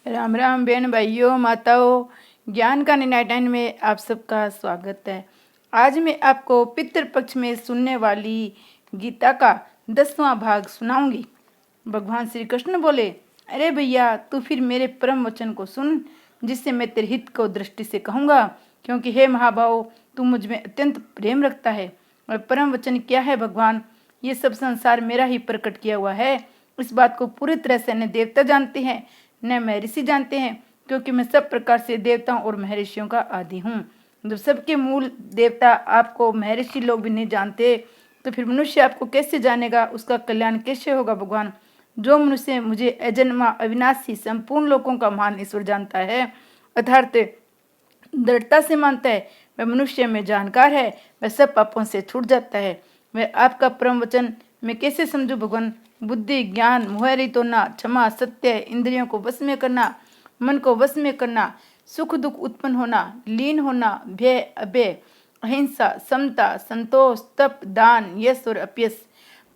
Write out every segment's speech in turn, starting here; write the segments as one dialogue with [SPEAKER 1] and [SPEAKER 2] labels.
[SPEAKER 1] राम राम बहन भाइयों माताओं, ज्ञान का 99 में आप सबका स्वागत है। आज मैं आपको पितृपक्ष में सुनने वाली गीता का 10वां भाग सुनाऊंगी। भगवान श्री कृष्ण बोले, अरे भैया तू फिर मेरे परम वचन को सुन, जिससे मैं तेरे हित को दृष्टि से कहूँगा। क्योंकि हे महाभाव, तू मुझ में अत्यंत प्रेम रखता है। और परम वचन क्या है भगवान? ये सब संसार मेरा ही प्रकट किया हुआ है। इस बात को पूरी तरह से न देवता जानते हैं न महर्षि जानते हैं, क्योंकि मैं सब प्रकार से देवताओं और महर्षियों का आदि हूँ। जब सबके मूल देवता आपको महर्षि लोग भी नहीं जानते, तो फिर मनुष्य आपको कैसे जानेगा? उसका कल्याण कैसे होगा भगवान? जो मनुष्य मुझे अजन्मा अविनाशी संपूर्ण लोगों का महान ईश्वर जानता है, अर्थात दृढ़ता से मानता है, वह मनुष्य में जानकार है, वह सब पापों से छूट जाता है। वह आपका परम वचन मैं कैसे समझूं भगवान? बुद्धि, ज्ञान, मोह रहित होना, क्षमा, सत्य, इंद्रियों को वश में करना, मन को वश में करना, सुख दुख उत्पन्न होना, लीन होना, भय, अभय, अहिंसा, समता, संतोष, तप, दान, यश और अपयश।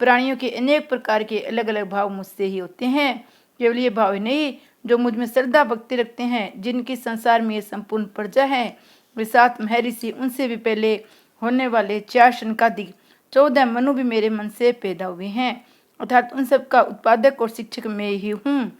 [SPEAKER 1] प्राणियों के अनेक प्रकार के अलग अलग भाव मुझसे ही होते हैं। केवल ये भाव ही नहीं, जो मुझ में श्रद्धा भक्ति रखते हैं, जिनकी संसार में ये संपूर्ण प्रजा है, वे 7 महर्षि, उनसे भी पहले होने वाले 4 शनकादिक, 14 मनु भी मेरे मन से पैदा हुए हैं। अर्थात उन सब का उत्पादक और शिक्षक मैं ही हूँ।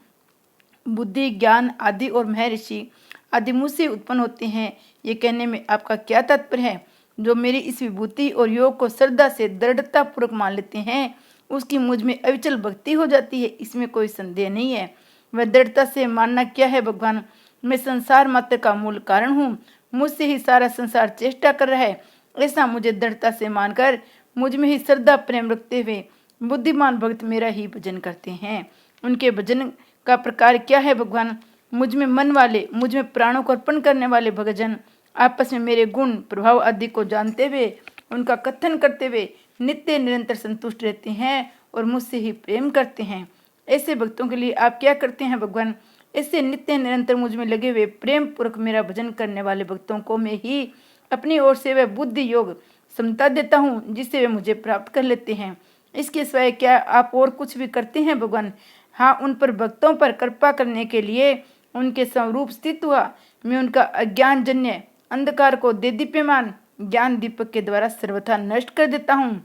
[SPEAKER 1] बुद्धि, ज्ञान आदि और महर्षि आदि मुझसे उत्पन्न होते हैं। ये कहने में आपका क्या तात्पर्य है? जो मेरी इस विभूति और योग को श्रद्धा से दृढ़ता पूर्वक मान लेते हैं, उसकी मुझ में अविचल भक्ति हो जाती है, इसमें कोई संदेह नहीं है। वह दृढ़ता से मानना क्या है भगवान? मैं संसार मात्र का मूल कारण हूँ, मुझसे ही सारा संसार चेष्टा कर रहा है, ऐसा मुझे दृढ़ता से मानकर मुझ में ही श्रद्धा प्रेम रखते हुए बुद्धिमान भक्त मेरा ही भजन करते हैं। उनके भजन का प्रकार क्या है भगवान? मुझ में मन वाले, मुझ में प्राणों को अर्पण करने वाले भक्तजन आपस में मेरे गुण प्रभाव आदि को जानते हुए, उनका कथन करते हुए नित्य निरंतर संतुष्ट रहते हैं और मुझसे ही प्रेम करते हैं। ऐसे भक्तों के लिए आप क्या करते हैं भगवान? ऐसे नित्य निरंतर मुझ में लगे हुए प्रेम पूर्वक मेरा भजन करने वाले भक्तों को मैं ही अपनी ओर से वह बुद्धि योग समता देता हूँ, जिससे वे मुझे प्राप्त कर लेते हैं। इसके सिवाय क्या आप और कुछ भी करते हैं भगवान? हाँ, उन पर भक्तों पर कृपा करने के लिए उनके स्वरूप स्थित हुआ मैं उनका अज्ञान जन्य अंधकार को देदीप्यमान ज्ञान दीपक के द्वारा सर्वथा नष्ट कर देता हूँ।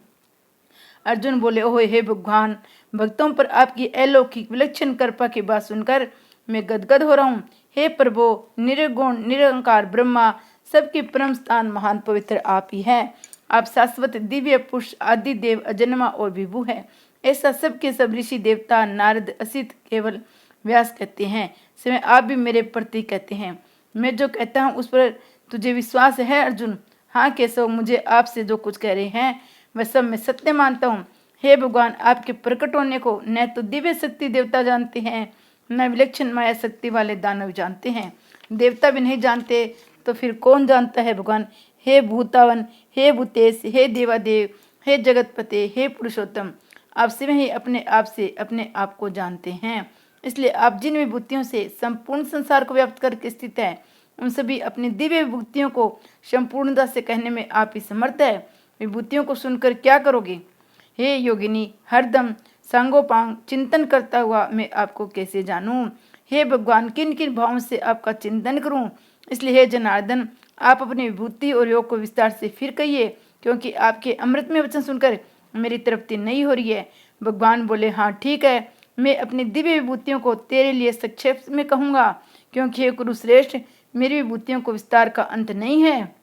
[SPEAKER 1] अर्जुन बोले, ओह हे भगवान, भक्तों पर आपकी अलौकिक विलक्षण कृपा की बात सुनकर मैं गदगद हो रहा हूँ। हे प्रभु, निर्गुण निरंकार ब्रह्मा, सबके परम स्थान महान पवित्र आप ही है। आप शाश्वत दिव्य पुरुष आदि देव अजन्मा और विभु है। ऐसा सबके सब ऋषि देवता नारद असित केवल व्यास कहते हैं, समय आप भी मेरे प्रति कहते हैं। मैं जो कहता हूँ उस पर तुझे विश्वास है अर्जुन? हाँ केशव, मुझे आपसे जो कुछ कह रहे हैं वह सब मैं सत्य मानता हूँ। हे भगवान, आपके प्रकट होने को न तो दिव्य शक्ति देवता जानते हैं, न विलक्षण माया शक्ति वाले दानव जानते हैं। देवता भी नहीं जानते तो फिर कौन जानता है भगवान? हे भूतावन, हे भूतेश, हे देवादेव, हे जगतपते, हे पुरुषोत्तम, आप स्वयं ही अपने आप से अपने आप को जानते हैं। इसलिए आप जिन विभूतियों से संपूर्ण संसार को व्याप्त करके स्थित है, उन सभी अपनी दिव्य विभूतियों को संपूर्णता से कहने में आप ही समर्थ है। विभूतियों को सुनकर क्या करोगे? हे योगिनी, हरदम सांगोपांग चिंतन करता हुआ मैं आपको कैसे जानूं? हे भगवान, किन किन भावों से आपका चिंतन करूं? इसलिए हे जनार्दन, आप अपनी विभूति और योग को विस्तार से फिर कहिए, क्योंकि आपके अमृत में वचन सुनकर मेरी तृप्ति नहीं हो रही है। भगवान बोले, हाँ ठीक है, मैं अपनी दिव्य विभूतियों को तेरे लिए संक्षेप में कहूँगा, क्योंकि हे कुरुश्रेष्ठ, मेरी विभूतियों को विस्तार का अंत नहीं है।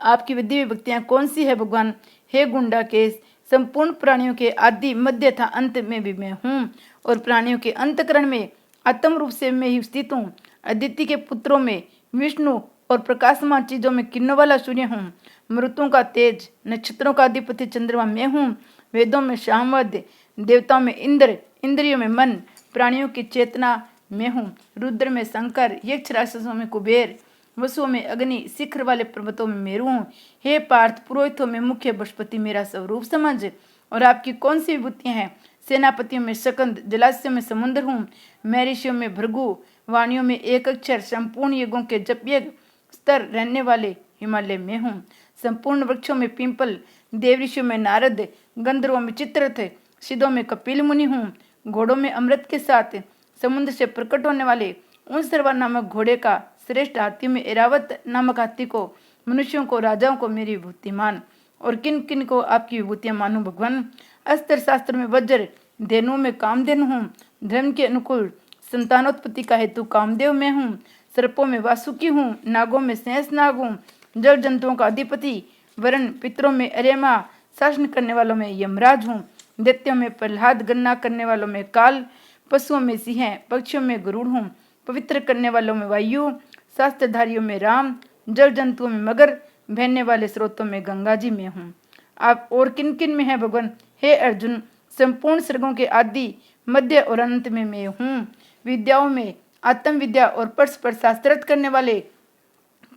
[SPEAKER 1] आपकी दिव्य विभूतियाँ कौन सी है भगवान? हे गुंडाकेश, संपूर्ण प्राणियों के आदि मध्य था अंत में भी मैं हूँ, और प्राणियों के अंतकरण में आत्म रूप से मैं ही स्थित हूँ। अदिति के पुत्रों में विष्णु और प्रकाशमान चीजों में किरणों वाला सूर्य हूँ। मृतों का तेज, नक्षत्रों का अधिपति चंद्रमा मैं हूँ। वेदों में सामवेद, देवताओं में इंद्र, इंद्रियों में मन, प्राणियों की चेतना मैं हूँ। रुद्र में शंकर, यक्ष राक्षसों में कुबेर, वसुओं में अग्नि, शिखर वाले पर्वतों में मेरु हूँ। हे पार्थ, पुरोहितों में मुख्य बृहस्पति मेरा स्वरूप समझ। और आपकी कौन सी विभूतियाँ हैं? सेनापतियों में शकंद, जलाशयों में समुद्र हूँ। महर्षियों में भृगु, वाणियों में एक अक्षर, संपूर्ण युगों के जप यज्ञ स्तर रहने वाले हिमालय में हूँ। संपूर्ण वृक्षों में पिंपल, देव ऋषियों में नारद, गंधर्वों में चित्ररथ, सिद्धों में कपिल मुनि हूँ। घोड़ों में अमृत के साथ समुद्र से प्रकट होने वाले उन सर्वा नामक घोड़े का श्रेष्ठ हाथियों में ऐरावत नामक हाथी को, मनुष्यों को, राजाओं को मेरी विभूति मान। और किन किन को आपकी विभूतियां मानूं भगवान? अस्त्र शास्त्र में वज्र, धेनु में कामधेनु हूँ, धर्म के अनुकूल संतानोत्पत्ति का हेतु कामदेव में हूँ, सर्पों में वासुकी हूँ, नागों में शेष नाग हूँ, जल जंतुओं का अधिपति, वरण पितरों में अरेमा, शासन करने वालों में यमराज हूँ, दैत्यों में प्रहलाद, गणना करने वालों में काल, पशुओं में सिंह, पक्षियों में गरुड़ हूँ, पवित्र करने वालों में वायु, शास्त्रधारियों में राम, जल जंतुओं में मगर, बहने वाले स्रोतों में गंगा जी में हूँ। आप और किन किन में है भगवान? हे अर्जुन, संपूर्ण सर्गों के आदि, मध्य और अंत में मैं हूँ। विद्याओं में आत्म विद्या और परस्पर शास्त्रार्थ करने वाले,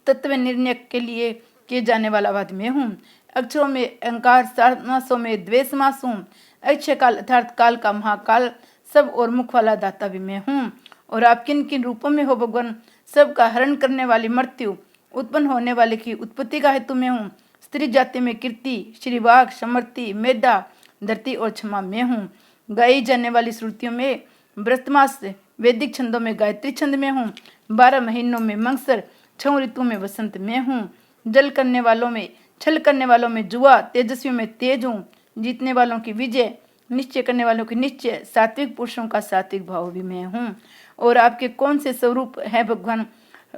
[SPEAKER 1] तत्व निर्णय के लिए किए जाने वाला वाद में हूँ। अक्षरों में अहंकार, समासों में द्वेष समास हूँ। अक्षय काल अर्थात काल का महाकाल, सब और मुख वाला दाता भी मैं हूँ। और आप किन किन रूपों में हो भगवान? सबका हरण करने वाली मृत्यु, उत्पन्न होने वाले की उत्पत्ति का हेतु में हूँ। स्त्री जाति में कीर्ति, श्रीवाग, समर्थी, मेधा, धरती और क्षमा में हूँ। गाई जाने वाली श्रुतियों में व्रतमास, वैदिक छंदों में गायत्री छंद में हूँ। 12 महीनों में मंगसर, 6 ऋतु में वसंत में हूँ। जल करने वालों में, छल करने वालों में जुआ, तेजस्वियों में तेज हूँ। जीतने वालों की विजय, निश्चय करने वालों की निश्चय, सात्विक पुरुषों का सात्विक भाव भी मैं हूँ। और आपके कौन से स्वरूप है भगवान?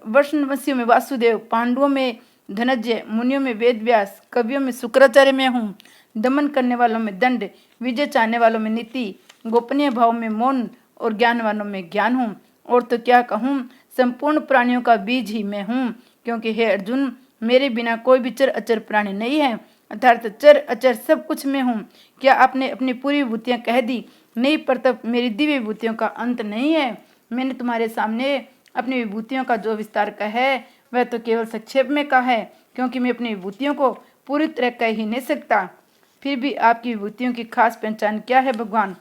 [SPEAKER 1] वर्षवंशियों में वासुदेव, पांडवों में धनंजय, मुनियों में वेद व्यास, कवियों में शुक्राचार्य में हूँ। दमन करने वालों में दंड, विजय चाहने वालों में नीति, गोपनीय भाव में मौन और ज्ञानवानों में ज्ञान हूँ। और तो क्या कहूँ, संपूर्ण प्राणियों का बीज ही मैं हूँ। क्योंकि हे अर्जुन, मेरे बिना कोई भी चर अचर प्राणी नहीं है, अर्थात चर अचर सब कुछ मैं हूँ। क्या आपने अपनी पूरी विभूतियाँ कह दी? नहीं, पर तब मेरी दिव्य विभूतियों का अंत नहीं है। मैंने तुम्हारे सामने अपनी विभूतियों का जो विस्तार कहा है वह तो केवल संक्षेप में कहा है, क्योंकि मैं अपनी विभूतियों को पूरी तरह कह ही नहीं सकता। फिर भी आपकी विभूतियों की खास पहचान क्या है भगवान?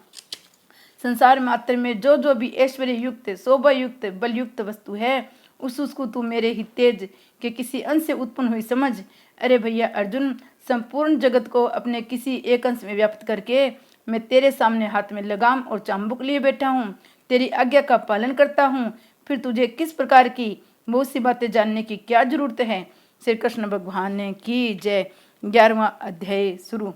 [SPEAKER 1] संसार मात्र में जो जो भी ऐश्वर्य युक्त, शोभा युक्त, बल युक्त वस्तु है, उसको तू मेरे ही तेज के किसी अंश से उत्पन्न हुई समझ। अरे भैया अर्जुन, संपूर्ण जगत को अपने किसी एक अंश में व्याप्त करके मैं तेरे सामने हाथ में लगाम और चाबुक लिए बैठा हूँ, तेरी आज्ञा का पालन करता हूँ। फिर तुझे किस प्रकार की बहुत सी बातें जानने की क्या जरूरत है? श्री कृष्ण भगवान की जय। 11वां अध्याय शुरू।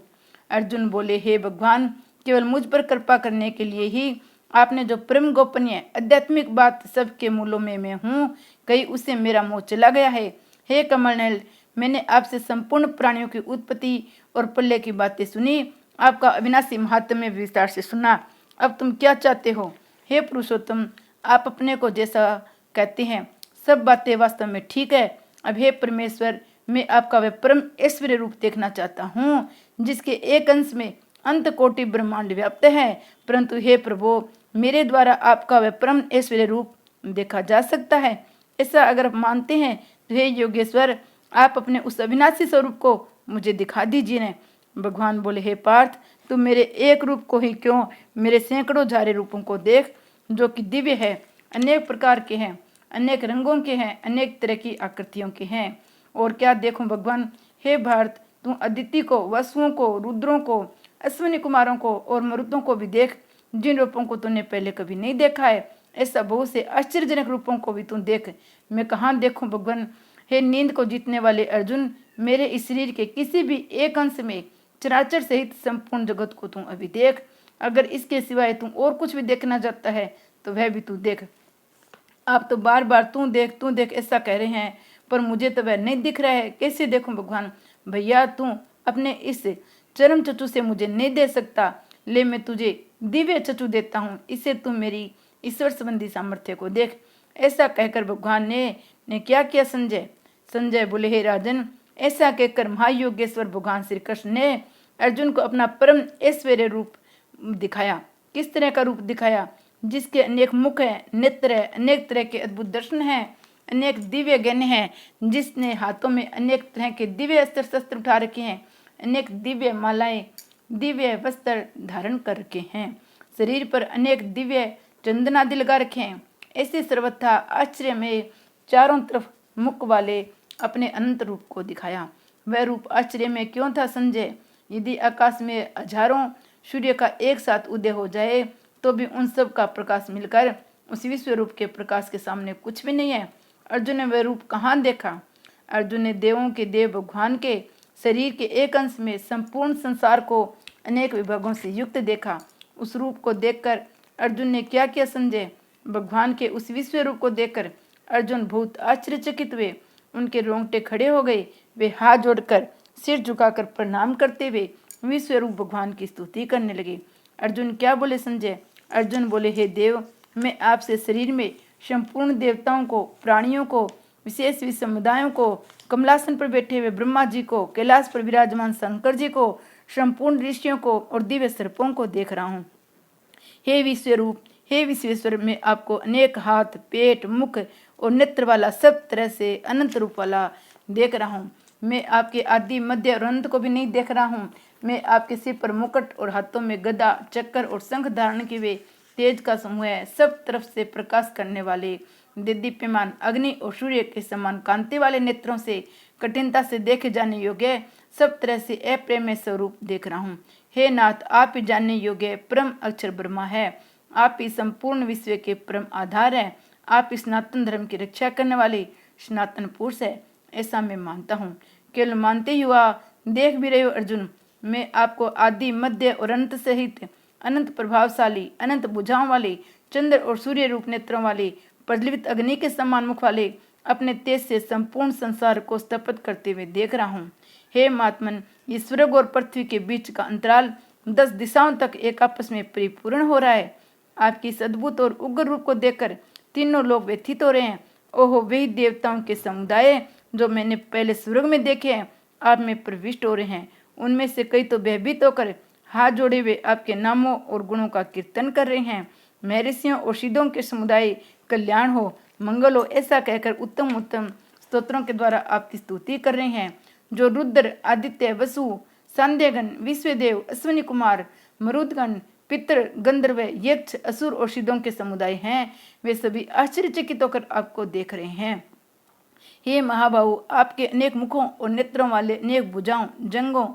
[SPEAKER 1] अर्जुन बोले, हे भगवान, केवल मुझ पर कृपा करने के लिए ही आपने जो परम गोपनीय आध्यात्मिक बात सबके मूलों में मैं हूँ कही, उससे मेरा मोह चला गया है। हे कमलनयन, मैंने आपसे संपूर्ण प्राणियों की उत्पत्ति और प्रलय की बातें सुनी, आपका अविनाशी महात्म्य विस्तार से सुना। अब तुम क्या चाहते हो? हे पुरुषोत्तम, आप अपने को जैसा कहते हैं सब बातें वास्तव में ठीक है। अब हे परमेश्वर, मैं आपका वह परम ऐश्वर्य रूप देखना चाहता हूँ जिसके एक अंश में अंत कोटि ब्रह्मांड व्याप्त है। परंतु हे प्रभु, मेरे द्वारा आपका वह परम ऐश्वर्य रूप देखा जा सकता है। ऐसा अगर आप मानते हैं तो हे योगेश्वर, आप अपने उस अविनाशी स्वरूप को मुझे दिखा दीजिए न। भगवान बोले, हे पार्थ, तुम मेरे एक रूप को ही क्यों, मेरे सैकड़ों झारे रूपों को देख, जो कि दिव्य है, अनेक प्रकार के हैं, अनेक रंगों के हैं, अनेक तरह की आकृतियों के हैं। और क्या देखूं भगवान? हे भारत, तू अदिति को, वसुओं को, रुद्रों को, अश्विनी कुमारों को और मरुदों को भी देख, जिन रूपों को तूने पहले कभी नहीं देखा है। ऐसा बहुत से आश्चर्यजनक रूपों को भी तू देख। मैं कहाँ देखूं भगवान? हे नींद को जीतने वाले अर्जुन, मेरे इस शरीर के किसी भी एक अंश में चराचर सहित संपूर्ण जगत को तू अभी देख। अगर इसके सिवाय तू और कुछ भी देखना चाहता है तो वह भी तू देख। आप तो बार बार तू देख ऐसा कह रहे हैं, पर मुझे तो वह नहीं दिख रहा है। कैसे देखूं भगवान? भैया, तू अपने इस चरम चचु से मुझे नहीं दे सकता। ले, मैं तुझे दिव्य चचु देता हूँ, इससे तू मेरी ईश्वर संबंधी सामर्थ्य को देख। ऐसा कहकर भगवान ने क्या किया? संजय बोले, हे राजन, ऐसा कहकर महायोगेश्वर भगवान श्री कृष्ण ने अर्जुन को अपना परम ऐश्वर्य रूप दिखाया। किस तरह का रूप दिखाया? जिसके अनेक मुख है, नेत्र है, अनेक तरह के अद्भुत दर्शन है, अनेक दिव्य ज्ञान है, जिसने हाथों में अनेक तरह के दिव्य अस्त्र शस्त्र उठा रखे हैं, अनेक दिव्य मालाएं, दिव्य वस्त्र धारण कर रखे हैं, शरीर पर अनेक दिव्य चंदन आदि लगा रखे हैं। ऐसे सर्वथा आश्चर्य में चारों तरफ मुख वाले अपने अनंत रूप को दिखाया। वह रूप आश्चर्य में क्यों था संजय? यदि आकाश में हजारों सूर्य का एक साथ उदय हो जाए तो भी उन सब का प्रकाश मिलकर उस विश्व रूप के प्रकाश के सामने कुछ भी नहीं है। अर्जुन ने वह रूप कहाँ देखा? अर्जुन ने देवों के देव भगवान के शरीर के एक अंश में संपूर्ण संसार को अनेक विभागों से युक्त देखा। उस रूप को देखकर अर्जुन ने क्या क्या समझे? भगवान के उस विश्व रूप को देखकर अर्जुन बहुत आश्चर्यचकित हुए। उनके रोंगटे खड़े हो गए। वे हाथ जोड़कर सिर झुकाकर प्रणाम करते हुए विश्व रूप भगवान की स्तुति करने लगे। अर्जुन क्या बोले समझे? अर्जुन बोले, हे देव, मैं आपसे शरीर में संपूर्ण देवताओं को, प्राणियों को, विशेष समुदायों को, कमलासन पर बैठे हुए ब्रह्मा जी को, कैलाश पर विराजमान शंकर जी को, संपूर्ण ऋषियों को और दिव्य सर्पों को देख रहा हूँ। हे विश्व रूप, हे विश्वेश्वर, मैं आपको अनेक हाथ, पेट, मुख और नेत्र वाला, सब तरह से अनंत रूप वाला देख रहा हूँ। मैं आपके आदि, मध्य और अंत को भी नहीं देख रहा हूँ। मैं आपके सिर पर मुकुट और हाथों में गदा, चक्कर और शंख धारण किए हुए तेज का समूह है। सब तरफ से प्रकाश करने वाले दीप्यमान अग्नि और सूर्य के समान कांति वाले नेत्रों से कठिनता से देखे जाने योग्य सब तरह से अप्रेम्य स्वरूप देख रहा हूँ। हे नाथ, आप ही जानने योग्य परम अक्षर ब्रह्मा है। आप ही संपूर्ण विश्व के परम आधार है। आप ही सनातन धर्म की रक्षा करने वाले सनातन पुरुष है, ऐसा मैं मानता हूँ। केवल मानते ही हुआ देख भी रहे हो अर्जुन। मैं आपको आदि, मध्य और अंत सहित अनंत प्रभावशाली, अनंत भुजाओं वाले, चंद्र और सूर्य रूप नेत्रों वाले, प्रज्वलित अग्नि के समान मुख वाले, अपने तेज से संपूर्ण संसार को स्तपित करते हुए देख रहा हूँ। हे महात्मन, ये स्वर्ग और पृथ्वी के बीच का अंतराल 10 दिशाओं तक एक आपस में परिपूर्ण हो रहा है। आपकी इस अद्भुत और उग्र रूप को देखकर तीनों लोग व्यथित हो रहे हैं। ओहो, वही देवताओं के समुदाय जो मैंने पहले स्वर्ग में देखे हैं, आप में प्रविष्ट हो रहे हैं। उनमें से कई तो भयभीत होकर हाथ जोड़े हुए आपके नामों और गुणों का कीर्तन कर रहे हैं। महर्षियों और सिद्धों के समुदाय कल्याण हो, मंगल हो, ऐसा कहकर उत्तम उत्तम स्तोत्रों के द्वारा आपकी स्तुति कर रहे हैं। जो रुद्र, आदित्य, वसु, सांध्यगण, विश्वदेव, अश्विनी कुमार, मरुदगण, पितृ, गंधर्व, यक्ष, असुर और सिद्धों के समुदाय हैं, वे सभी आश्चर्यचकित होकर आपको देख रहे हैं। हे महाबाहु, आपके अनेक मुखों और नेत्रों वाले, अनेक भुजाओं, जंगों,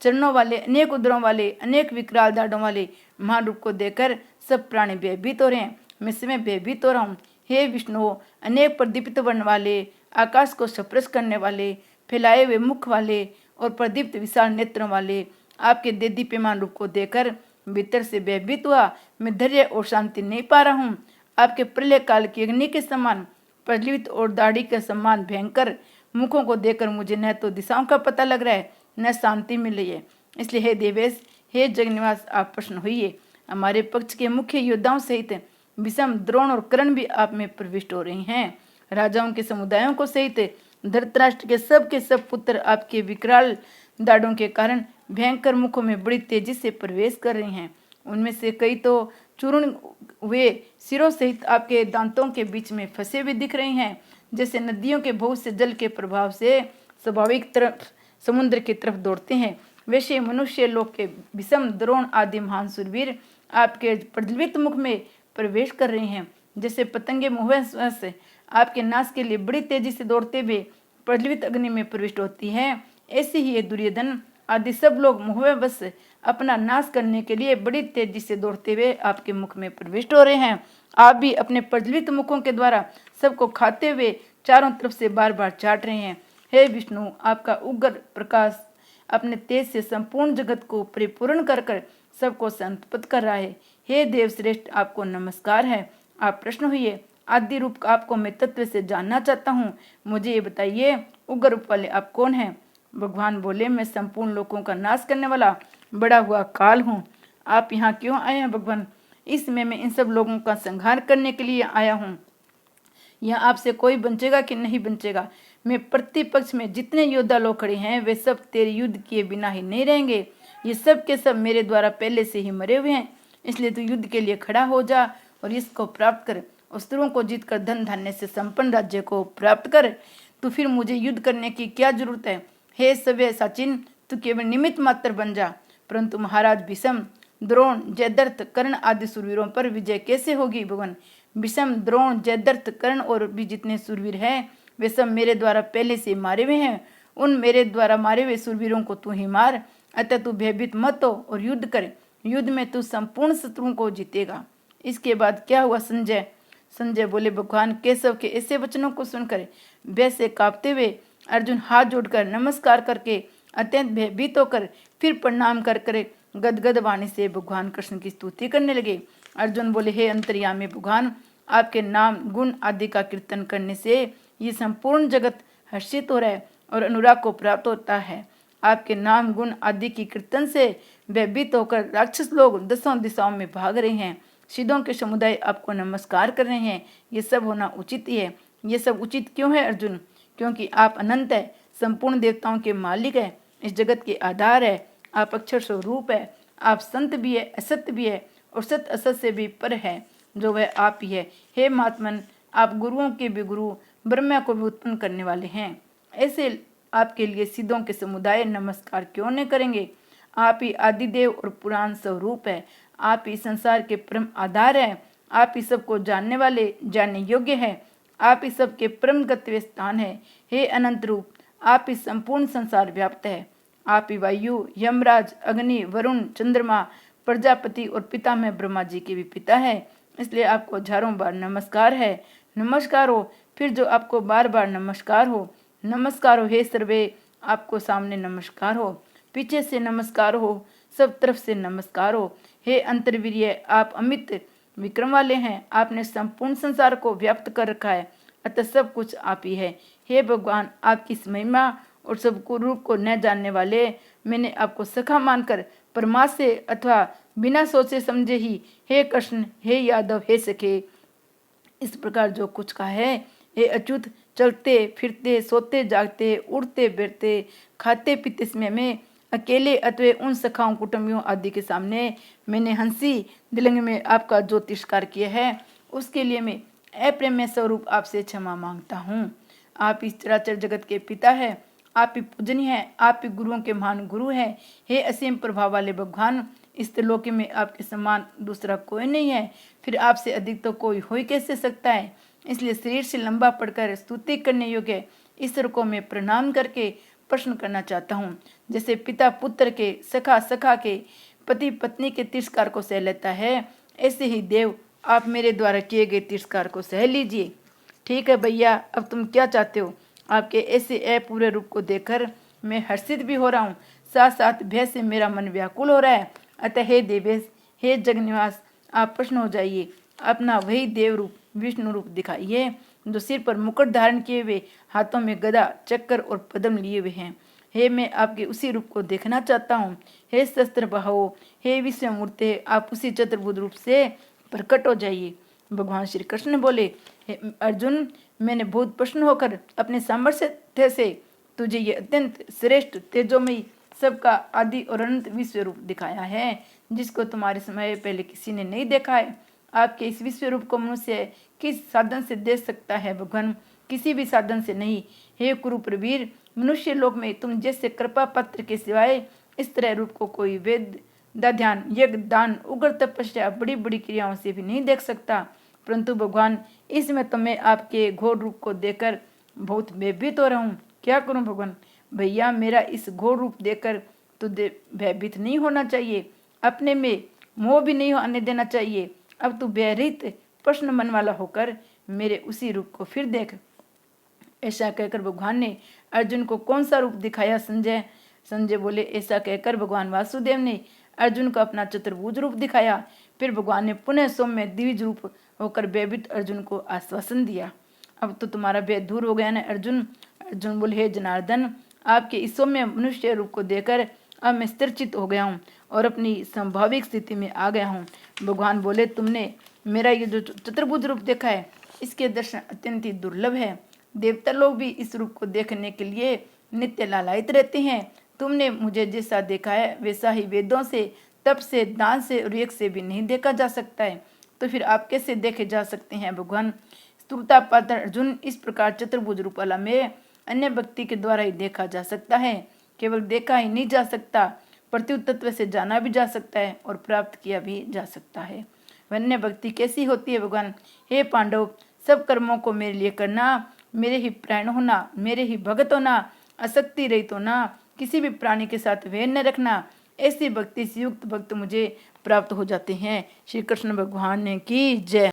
[SPEAKER 1] चरणों वाले, अनेक उदरों वाले, अनेक विकराल दाढ़ों वाले महारूप को देखकर सब प्राणी भयभीत हो रहे हैं। मैं समय भयभीत हो रहा हूँ। हे विष्णु, अनेक प्रदीप्त वर्ण वाले, आकाश को स्पर्श करने वाले, फैलाए हुए मुख वाले और प्रदीप्त विशाल नेत्रों वाले आपके देदीप्यमान रूप को देखकर भीतर से भयभीत हुआ। मैं धैर्य और शांति नहीं पा रहा हूँ। आपके प्रलय काल की अग्नि के समान प्रज्वलित और दाढ़ी के समान भयंकर मुखों को देखकर मुझे न तो दिशाओं का पता लग रहा है, न शांति मिल रही है। इसलिए हे देवेश, हे जगन्निवास, आप प्रसन्न होइए। हमारे पक्ष के मुख्य योद्धाओं सहित विषम, द्रोण और कर्ण भी आप में प्रविष्ट हो रही हैं। राजाओं के समुदायों को सहित धृतराष्ट्र के सब पुत्र आपके विकराल दाढ़ों के कारण भयंकर मुखों में बड़ी तेजी से प्रवेश कर रहे हैं। उनमें से कई तो चूर्ण हुए सिरों सहित आपके दांतों के बीच में फंसे हुए दिख रहे हैं, जैसे नदियों के बहुत से जल के प्रभाव से स्वाभाविक तरफ समुद्र की तरफ दौड़ते हैं। वैसे मनुष्य लोग के विषम, द्रोण आदि महान सुरवीर आपके प्रज्वलित मुख में प्रवेश कर रहे हैं। जैसे पतंगे मुँह से आपके नाश के लिए बड़ी तेजी से दौड़ते हुए प्रज्वलित अग्नि में प्रविष्ट होती है, ऐसे ही ये दुर्योधन आदि सब लोग मोहवश अपना नाश करने के लिए बड़ी तेजी से दौड़ते हुए आपके मुख में प्रविष्ट हो रहे हैं। आप भी अपने प्रज्वलित मुखों के द्वारा सबको खाते हुए चारों तरफ से बार बार चाट रहे हैं। हे विष्णु, आपका उग्र प्रकाश अपने तेज से संपूर्ण जगत को परिपूर्ण कर कर सबको संतप्त कर रहा है। हे देव श्रेष्ठ, आपको नमस्कार है। आप प्रश्न हुए। आदि रूप आपको मैं तत्व से जानना चाहता हूँ। मुझे ये बताइए, उग्र रूप वाले आप कौन हैं? भगवान बोले, मैं संपूर्ण लोगों का नाश करने वाला बड़ा हुआ काल हूँ। आप यहाँ क्यों आए हैं भगवान? इस समय मैं इन सब लोगों का संहार करने के लिए आया हूँ। यहाँ आपसे कोई बचेगा कि नहीं बचेगा? मैं प्रतिपक्ष में जितने योद्धा लोग खड़े हैं वे सब तेरे युद्ध किए बिना ही नहीं रहेंगे। ये सब के सब मेरे द्वारा पहले से ही मरे हुए हैं। इसलिए तू युद्ध के लिए खड़ा हो जा और इसको प्राप्त कर। अस्त्रों को जीतकर धन धान्य से संपन्न राज्य को प्राप्त कर। तो फिर मुझे युद्ध करने की क्या जरूरत है? हे सव्य सचिन, तू केवल निमित्त मात्र बन जा। परंतु महाराज भीष्म, द्रोण, जयद्रथ, कर्ण आदि सूरवीरों पर विजय कैसे होगी भगवान? भीष्म, द्रोण, जयद्रथ, कर्ण और भी जितने सूरवीर हैं वे सब मेरे द्वारा पहले से मारे हुए हैं। उन मेरे द्वारा मारे हुए सूरवीरों को तू ही मार। अतः तू भयभीत मत हो और युद्ध कर। युद्ध में तू संपूर्ण शत्रुओं को जीतेगा। इसके बाद क्या हुआ संजय? संजय बोले, भगवान केशव के ऐसे वचनों को सुनकर भय से कांपते हुए अर्जुन हाथ जोड़कर नमस्कार करके अत्यंत भयभीत होकर फिर प्रणाम कर गदगद वाणी से भगवान कृष्ण की स्तुति करने लगे। अर्जुन बोले, हे अंतर्यामी भगवान, आपके नाम गुण आदि का कीर्तन करने से ये संपूर्ण जगत हर्षित हो रहा है और अनुराग को प्राप्त होता है। आपके नाम गुण आदि की कीर्तन से भयभीत होकर राक्षस लोग दसों दिशाओं में भाग रहे हैं। सिद्धों के समुदाय आपको नमस्कार कर रहे हैं। ये सब होना उचित ही है। ये सब उचित क्यों है अर्जुन? क्योंकि आप अनंत है, संपूर्ण देवताओं के मालिक है, इस जगत के आधार है। आप अक्षर स्वरूप है। आप संत भी है, असत्य भी है और सत्य असत से भी पर है, जो वह आप ही है। हे महात्मन, आप गुरुओं के भी गुरु, ब्रह्मा को भी उत्पन्न करने वाले हैं। ऐसे आपके लिए सिद्धों के समुदाय नमस्कार क्यों नहीं करेंगे? आप ही आदिदेव और पुराण स्वरूप है। आप ही संसार के परम आधार है। आप ही सबको जानने वाले, जानने योग्य है। आप ही सबके परम गंतव्य स्थान है। हे अनंत रूप, आप ही संपूर्ण संसार व्याप्त है। आप ही वायु, यमराज, अग्नि, वरुण, चंद्रमा, प्रजापति और पितामह ब्रह्मा जी के भी पिता है। इसलिए आपको हजारों बार नमस्कार है। नमस्कार हो, फिर जो आपको बार बार नमस्कार हो। नमस्कार हो हे सर्वे, आपको सामने नमस्कार हो, पीछे से नमस्कार हो, सब तरफ से नमस्कार हो। हे अंतर्वीर्य, आप अमित विक्रम वाले हैं। आपने संपूर्ण संसार को व्याप्त कर रखा है, अतः सब कुछ आप ही है। हे भगवान, आपकी इस महिमा और सबको रूप को न जानने वाले मैंने आपको सखा मानकर परमात्मा से अथवा बिना सोचे समझे ही हे कृष्ण, हे यादव, हे सखे, इस प्रकार जो कुछ का है, हे अच्युत, चलते फिरते, सोते जागते, उड़ते बैठते, खाते पीते समय में अकेले अथवा उन सखाओं, कुटुंबियों आदि के सामने मैंने हंसी दिलंग में आपका जो तिरस्कार किया है, उसके लिए मैं अप्रेम्य स्वरूप आपसे क्षमा मांगता हूँ। आप इस चराचर जगत के पिता है। आप ही पूजनीय है। आप ही गुरुओं के महान गुरु हैं। हे असीम प्रभाव वाले भगवान, इस त्रिलोकी में आपके समान दूसरा कोई नहीं है। फिर आपसे अधिक तो कोई हो ही कैसे सकता है। इसलिए शरीर से लंबा पड़कर स्तुति करने योग्य ईश्वर को मैं प्रणाम करके प्रश्न करना चाहता हूँ। जैसे पिता पुत्र के, सखा सखा के, पति पत्नी के तिरस्कार को सह लेता है, ऐसे ही देव आप मेरे द्वारा किए गए तिरस्कार को सह लीजिए। ठीक है भैया, अब तुम क्या चाहते हो? आपके ऐसे अपूरे रूप को देखकर मैं हर्षित भी हो रहा हूँ, साथ साथ भय से मेरा मन व्याकुल हो रहा है। अतः हे देवेश, हे जगनिवास, आप प्रश्न हो जाइए। अपना वही देव रूप, विष्णु रूप दिखाइए, जो सिर पर मुकुट धारण किए हुए, हाथों में गदा, चक्कर और पद्म लिए हुए हैं। हे मैं आपके उसी रूप को देखना चाहता हूँ। हे शस्त्र बहाओ, हे विश्वमूर्ते, आप उसी चतुर्भुज रूप से प्रकट हो जाइए। भगवान श्री कृष्ण बोले, हे अर्जुन, मैंने बहुत प्रसन्न होकर अपने सामर्थ्य से तुझे ये अत्यंत श्रेष्ठ तेजोमयी सबका आदि और अनंत विश्व रूप दिखाया है, जिसको तुम्हारे समय पहले किसी ने नहीं देखा है। आपके इस विश्व रूप को मनुष्य किस साधन से देख सकता है भगवान? किसी भी साधन से नहीं। हे कुरुप्रवीर, मनुष्य लोक में तुम जैसे कृपा पत्र के सिवाय इस तरह रूप को कोई वेद ध्यान, यज्ञ, दान, उग्र तपस्या, बड़ी बड़ी क्रियाओं से भी नहीं देख सकता। परंतु भगवान, इसमें तो मैं आपके घोर रूप को देखकर बहुत भयभीत हो रहा हूँ। क्या करूँ भगवान? भैया, मेरा इस घोर रूप देखकर तुझे भयभीत नहीं होना चाहिए, अपने में मोह भी नहीं आने देना चाहिए। अब तू भयरहित प्रश्न मन वाला होकर मेरे उसी रूप को फिर देख। ऐसा कहकर भगवान ने अर्जुन को कौन सा रूप दिखाया? संजय बोले, ऐसा कहकर भगवान वासुदेव ने अर्जुन को अपना चतुर्भुज रूप दिखाया। फिर भगवान ने पुनः सौम्य द्विज रूप होकर भयभीत अर्जुन को आश्वासन दिया। अब तो तुम्हारा भय दूर हो गया ना अर्जुन? अर्जुन बोले, हे जनार्दन, आपके इस सौम्य मनुष्य रूप को देखकर अब मैं स्थिरचित हो गया हूँ और अपनी संभाविक स्थिति में आ गया हूँ। भगवान बोले, तुमने मेरा ये जो चतुर्भुज रूप देखा है, इसके दर्शन अत्यंत ही दुर्लभ है। देवता लोग भी इस रूप को देखने के लिए नित्य लालायित रहते हैं। तुमने मुझे जैसा देखा है वैसा ही वेदों से, तप से, दान से और यज्ञ से भी नहीं देखा जा सकता है। तो फिर आप कैसे देखे जा सकते हैं भगवान? स्तुता पात्र अर्जुन, इस प्रकार चतुर्भुज रूप वाला में अन्य भक्ति के द्वारा ही देखा जा सकता है। केवल देखा ही नहीं जा सकता, प्रत्युत तत्व से जाना भी जा सकता है और प्राप्त किया भी जा सकता है। अन्य भक्ति कैसी होती है भगवान? हे पांडव, सब कर्मों को मेरे लिए करना, मेरे ही प्राण होना, मेरे ही भगत होना, आसक्ति रहित होना, किसी भी प्राणी के साथ वैर न रखना, ऐसी भक्ति से युक्त भक्त मुझे प्राप्त हो जाते हैं। श्री कृष्ण भगवान की जय।